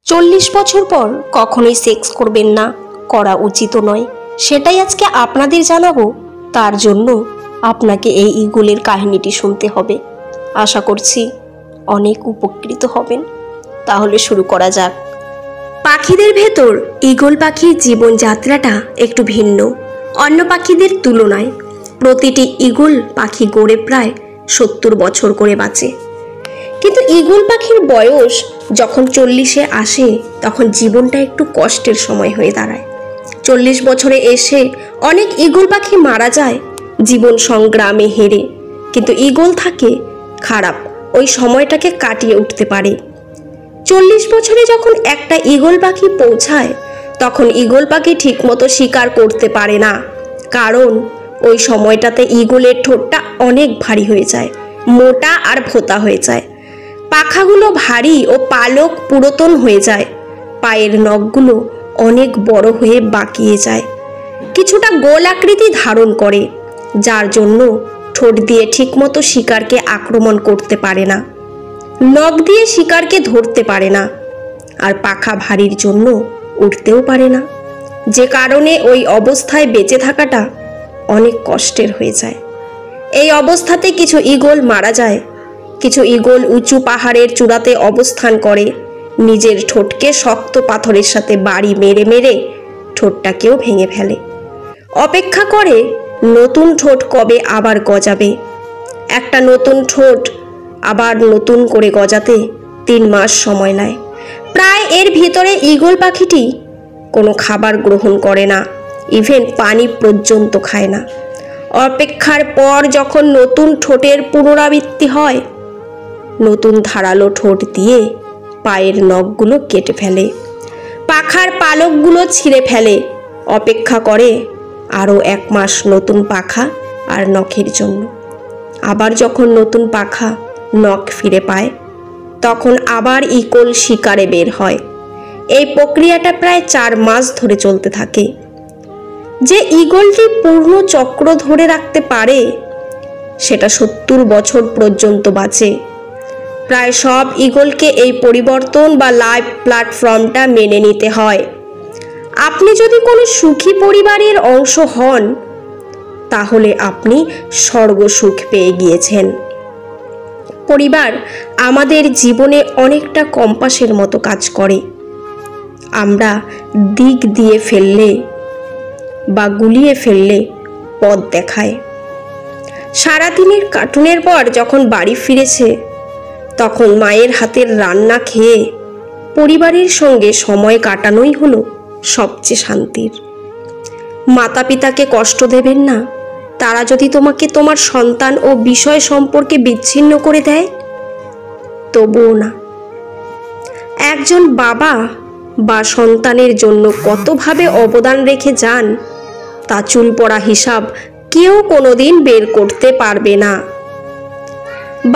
40 বছর পর কখনোই সেক্স করবেন না, করা উচিত নয়, সেটাই আজকে আপনাদের জানাবো। তার জন্য আপনাকে এই ঈগলের কাহিনীটি শুনতে হবে। আশা করছি অনেক উপকৃত হবেন। তাহলে শুরু করা যাক। পাখিদের ভেতর ঈগল পাখির জীবনযাত্রাটা একটু ভিন্ন অন্য পাখিদের তুলনায়। প্রতিটি ঈগল পাখি গড়ে প্রায় 70 বছর করে বাঁচে, কিন্তু ঈগল পাখির বয়স যখন 40-এ আসে তখন জীবনটা একটু কষ্টের সময় হয়ে দাঁড়ায়। 40 বছরে এসে অনেক ঈগল পাখি মারা যায় জীবন সংগ্রামে হেরে, কিন্তু ঈগল থাকে খারাপ ওই সময়টাকে কাটিয়ে উঠতে পারে। 40 বছরে যখন একটা ঈগল পাখি পৌঁছায় তখন ঈগল পাখি ঠিকমতো শিকার করতে পারে না, কারণ ওই সময়টাতে ঈগলের ঠোঁটটা অনেক ভারী হয়ে যায়, মোটা আর ভোঁতা হয়ে যায়। পাখাগুলো ভারী ও পালক পুরাতন হয়ে যায়। পায়ের নখগুলো অনেক বড় হয়ে বাঁকিয়ে যায়, কিছুটা গোল আকৃতি ধারণ করে, যার জন্য ঠোঁট দিয়ে ঠিকমতো শিকারকে আক্রমণ করতে পারে না, নখ দিয়ে শিকারকে ধরতে পারে না, আর পাখা ভারীর জন্য উঠতেও পারে না, যে কারণে ওই অবস্থায় বেঁচে থাকাটা অনেক কষ্টের হয়ে যায়। এই অবস্থাতে কিছু ঈগল মারা যায়, কিছু ঈগল উঁচু পাহাড়ের চূড়াতে অবস্থান করে, নিজের ঠোঁটকে শক্ত পাথরের সাথে বাড়ি মেরে মেরে ঠোঁটটাকেও ভেঙে ফেলে। অপেক্ষা করে নতুন ঠোঁট কবে আবার গজাবে। একটা নতুন ঠোঁট আবার নতুন করে গজাতে 3 মাস সময় নেয়। প্রায় এর ভিতরে ঈগল পাখিটি কোনো খাবার গ্রহণ করে না, ইভেন পানি পর্যন্ত খায় না। অপেক্ষার পর যখন নতুন ঠোঁটের পুনরাবৃত্তি হয়, নতুন ধারালো ঠোঁট দিয়ে পায়ের নখগুলো কেটে ফেলে, পাখার পালকগুলো ছিঁড়ে ফেলে, অপেক্ষা করে আরও 1 মাস নতুন পাখা আর নখের জন্য। আবার যখন নতুন পাখা নখ ফিরে পায় তখন আবার ঈগল শিকারে বের হয়। এই প্রক্রিয়াটা প্রায় 4 মাস ধরে চলতে থাকে। যে ঈগলটি পূর্ণ চক্র ধরে রাখতে পারে সেটা 70 বছর পর্যন্ত বাঁচে। প্রায় সব ঈগলকে এই পরিবর্তন বা লাইফ প্ল্যাটফর্মটা মেনে নিতে হয়। আপনি যদি কোনো সুখী পরিবারের অংশ হন তাহলে আপনি স্বর্গসুখ পেয়ে গিয়েছেন। পরিবার আমাদের জীবনে অনেকটা কম্পাসের মতো কাজ করে। আমরা দিক দিয়ে ফেললে বা গুলিয়ে ফেললে পথ দেখায়। সারাদিনের কার্টুনের পর যখন বাড়ি ফিরেছে তখন মায়ের হাতের রান্না খেয়ে পরিবারের সঙ্গে সময় কাটানোই হলো সবচেয়ে শান্তির। মাতা পিতাকে কষ্ট দেবেন না, তারা যদি তোমাকে তোমার সন্তান ও বিষয় সম্পর্কে বিচ্ছিন্ন করে দেয় তবুও না। একজন বাবা বা সন্তানের জন্য কতভাবে অবদান রেখে যান তা চুল পড়া হিসাব কেউ কোনোদিন বের করতে পারবে না।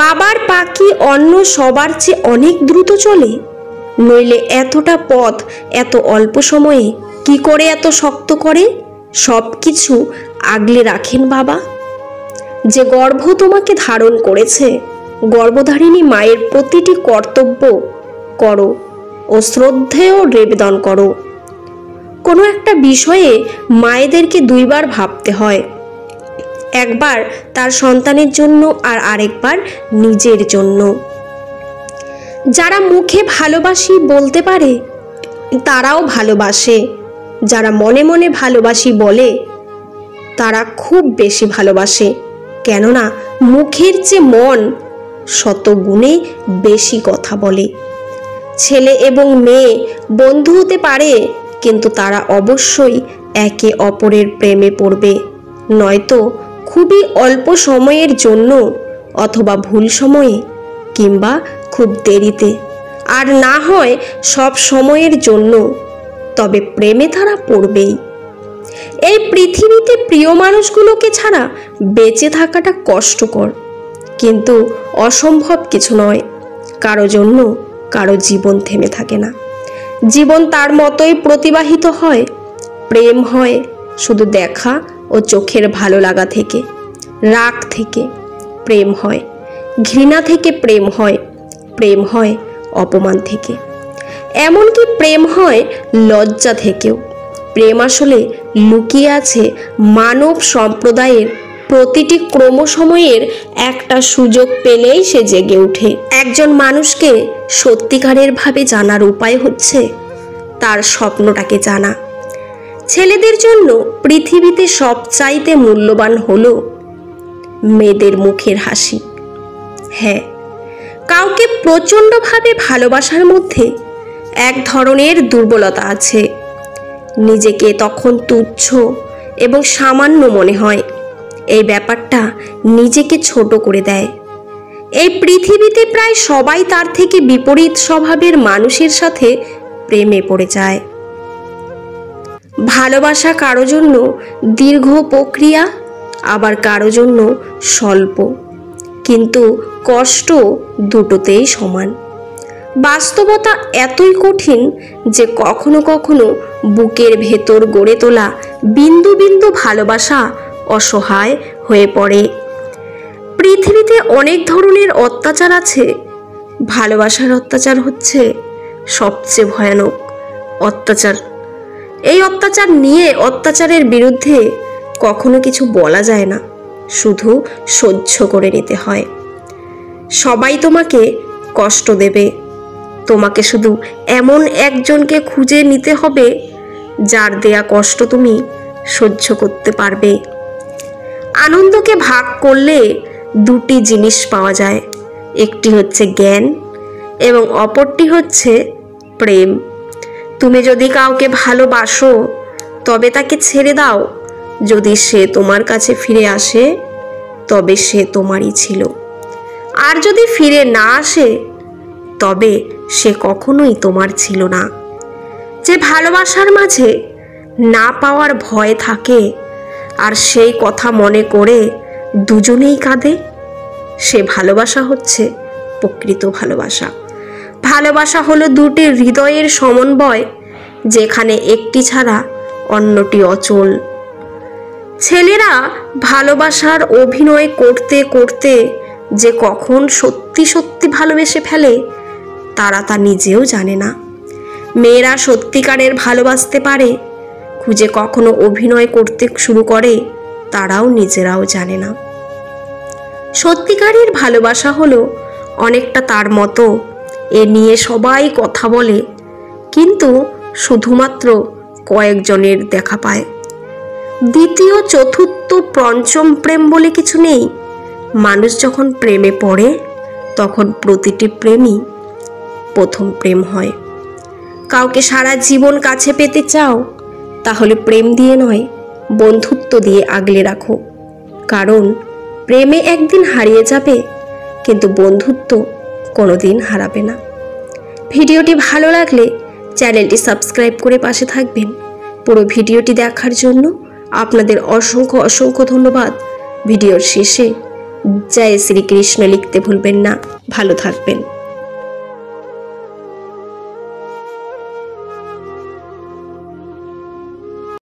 বাবার পা কি অন্য সবার চেয়ে অনেক দ্রুত চলে? নইলে এতটা পথ এত অল্প সময়ে কি করে এত শক্ত করে সব কিছু আগলে রাখেন বাবা? যে গর্ভ তোমাকে ধারণ করেছে, গর্ভধারিণী মায়ের প্রতিটি কর্তব্য করো ও শ্রদ্ধেয় নিবেদন করো। কোনো একটা বিষয়ে মায়েদেরকে 2 বার ভাবতে হয়, একবার তার সন্তানের জন্য আর আরেকবার নিজের জন্য। যারা মুখে ভালোবাসি বলতে পারে তারাও ভালোবাসে, যারা মনে মনে ভালোবাসি বলে তারা খুব বেশি ভালোবাসে, কেননা মুখের চেয়ে মন 100 গুণে বেশি কথা বলে। ছেলে এবং মেয়ে বন্ধু হতে পারে, কিন্তু তারা অবশ্যই একে অপরের প্রেমে পড়বে, নয়তো খুবই অল্প সময়ের জন্য, অথবা ভুল সময়ে, কিংবা খুব দেরিতে, আর না হয় সব সময়ের জন্য, তবে প্রেমে তারা পড়বেই। এই পৃথিবীতে প্রিয় মানুষগুলোকে ছাড়া বেঁচে থাকাটা কষ্টকর, কিন্তু অসম্ভব কিছু নয়। কারো জন্য কারো জীবন থেমে থাকে না, জীবন তার মতোই প্রতিবাহিত হয়। প্রেম হয় শুধু দেখা ও চোখের ভালো লাগা থেকে, রাগ থেকে প্রেম হয়, ঘৃণা থেকে প্রেম হয়, প্রেম হয় অপমান থেকে। এমনকি প্রেম হয় লজ্জা থেকেও। প্রেম আসলে লুকিয়ে আছে মানব সম্প্রদায়ের প্রতিটি ক্রমসময়ের একটা সুযোগ পেলেই সে জেগে ওঠে। একজন মানুষকে সত্যিকারের ভাবে জানার উপায় হচ্ছে তার স্বপ্নটাকে জানা। ছেলেদের জন্য পৃথিবীতে সবচাইতে মূল্যবান হলো মেয়েদের মুখের হাসি। হ্যাঁ, কাউকে প্রচণ্ডভাবে ভালোবাসার মধ্যে এক ধরনের দুর্বলতা আছে। নিজেকে তখন তুচ্ছ এবং সামান্য মনে হয়। এই ব্যাপারটা নিজেকে ছোট করে দেয়। এই পৃথিবীতে প্রায় সবাই তার থেকে বিপরীত স্বভাবের মানুষের সাথে প্রেমে পড়ে যায়। ভালোবাসা কারো জন্য দীর্ঘ প্রক্রিয়া, আবার কারো জন্য স্বল্প, কিন্তু কষ্ট দুটোতেই সমান। বাস্তবতা এতই কঠিন যে কখনো কখনো বুকের ভেতর গড়ে তোলা বিন্দু বিন্দু ভালোবাসা অসহায় হয়ে পড়ে। পৃথিবীতে অনেক ধরনের অত্যাচার আছে, ভালোবাসার অত্যাচার হচ্ছে সবচেয়ে ভয়ানক অত্যাচার। এই অত্যাচার নিয়ে অত্যাচারের বিরুদ্ধে কখনো কিছু বলা যায় না, শুধু সহ্য করে নিতে হয়। সবাই তোমাকে কষ্ট দেবে, তোমাকে শুধু এমন একজনকে খুঁজে নিতে হবে যার দেয়া কষ্ট তুমি সহ্য করতে পারবে। আনন্দকে ভাগ করলে দুটি জিনিস পাওয়া যায়, একটি হচ্ছে জ্ঞান এবং অপরটি হচ্ছে প্রেম। তুমি যদি কাউকে ভালোবাসো তবে তাকে ছেড়ে দাও। যদি সে তোমার কাছে ফিরে আসে তবে সে তোমারই ছিল, আর যদি ফিরে না আসে তবে সে কখনোই তোমার ছিল না। যে ভালোবাসার মাঝে না পাওয়ার ভয় থাকে আর সেই কথা মনে করে দুজনেই কাঁদে, সে ভালোবাসা হচ্ছে প্রকৃত ভালোবাসা। ভালোবাসা হলো দুটি হৃদয়ের সমন্বয়, যেখানে একটি ছাড়া অন্যটি অচল। ছেলেরা ভালোবাসার অভিনয় করতে করতে যে কখন সত্যি সত্যি ভালোবেসে ফেলে তারা তা নিজেও জানে না। মেয়েরা সত্যিকারের ভালোবাসতে পারে খুঁজে কখনো অভিনয় করতে শুরু করে তারাও নিজেরাও জানে না। সত্যিকারের ভালোবাসা হলো অনেকটা তার মতো, এ নিয়ে সবাই কথা বলে কিন্তু শুধুমাত্র কয়েকজনের দেখা পায়। দ্বিতীয়, চতুর্থ, পঞ্চম প্রেম বলে কিছু নেই। মানুষ যখন প্রেমে পড়ে তখন প্রতিটি প্রেমই প্রথম প্রেম হয়। কাউকে সারা জীবন কাছে পেতে চাও তাহলে প্রেম দিয়ে নয়, বন্ধুত্ব দিয়ে আগলে রাখো। কারণ প্রেমে একদিন হারিয়ে যাবে, কিন্তু বন্ধুত্ব কোনোদিন হারাবে না। ভিডিওটি ভালো লাগলে চ্যানেলটি সাবস্ক্রাইব করে পাশে থাকবেন। পুরো ভিডিওটি দেখার জন্য আপনাদের অসংখ্য অসংখ্য ধন্যবাদ। ভিডিওর শেষে জয় শ্রীকৃষ্ণ লিখতে ভুলবেন না। ভালো থাকবেন।